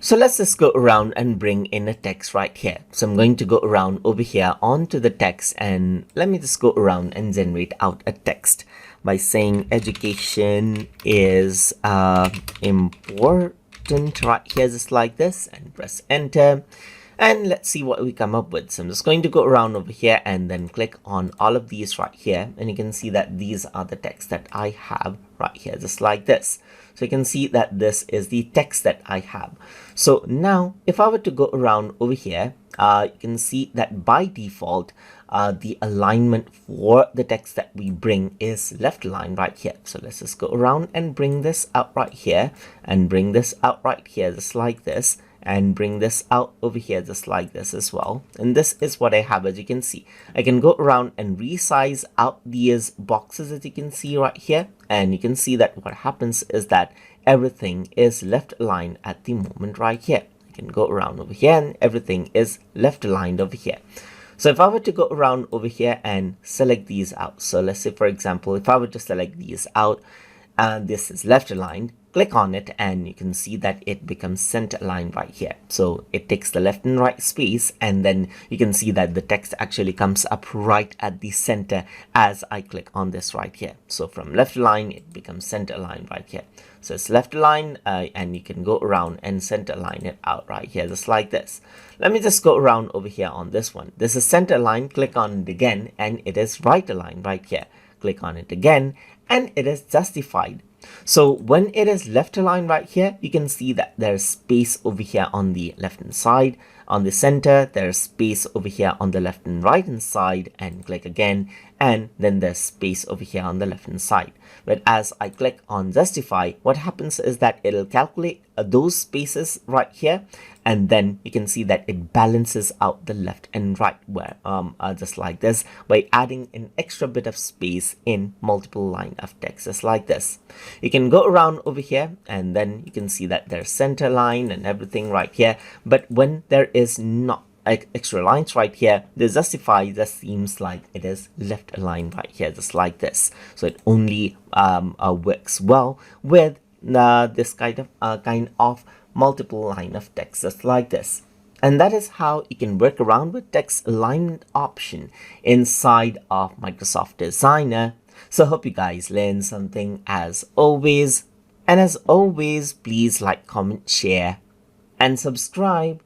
So let's just go around and bring in a text right here. So I'm going to go around over here onto the text, and let me just go around and generate out a text by saying education is important right here, just like this, and press enter. And let's see what we come up with. So I'm just going to go around over here and then click on all of these right here. And you can see that these are the text that I have right here, just like this. So you can see that this is the text that I have. So now if I were to go around over here, you can see that by default, the alignment for the text that we bring is left aligned right here. So let's just go around and bring this out right here and bring this out right here, just like this, and bring this out over here just like this as well. And this is what I have. As you can see, I can go around and resize out these boxes, as you can see right here, and you can see that what happens is that everything is left aligned at the moment right here. I can go around over here and everything is left aligned over here. So if I were to go around over here and select these out, so let's say for example, if I were to select these out and this is left aligned, click on it and you can see that it becomes center aligned right here. So it takes the left and right space, and then you can see that the text actually comes up right at the center as I click on this right here. So from left align, it becomes center aligned right here. So it's left align, and you can go around and center align it out right here, just like this. Let me just go around over here on this one. This is center align, click on it again, and it is right align right here. Click on it again, and it is justified. So when it is left aligned right here, you can see that there's space over here on the left hand side. On the center, there's space over here on the left and right hand side, and click again, and then there's space over here on the left hand side. But as I click on justify, what happens is that it'll calculate those spaces right here, and then you can see that it balances out the left and right where just like this, by adding an extra bit of space in multiple line of text, just like this. You can go around over here and then you can see that there's center line and everything right here, but when there is not extra lines right here, the justify just seems like it is left aligned right here, just like this. So it only works well with this kind of multiple line of text, just like this. And that is how you can work around with text alignment option inside of Microsoft Designer. So hope you guys learned something as always. And as always, please like, comment, share, and subscribe.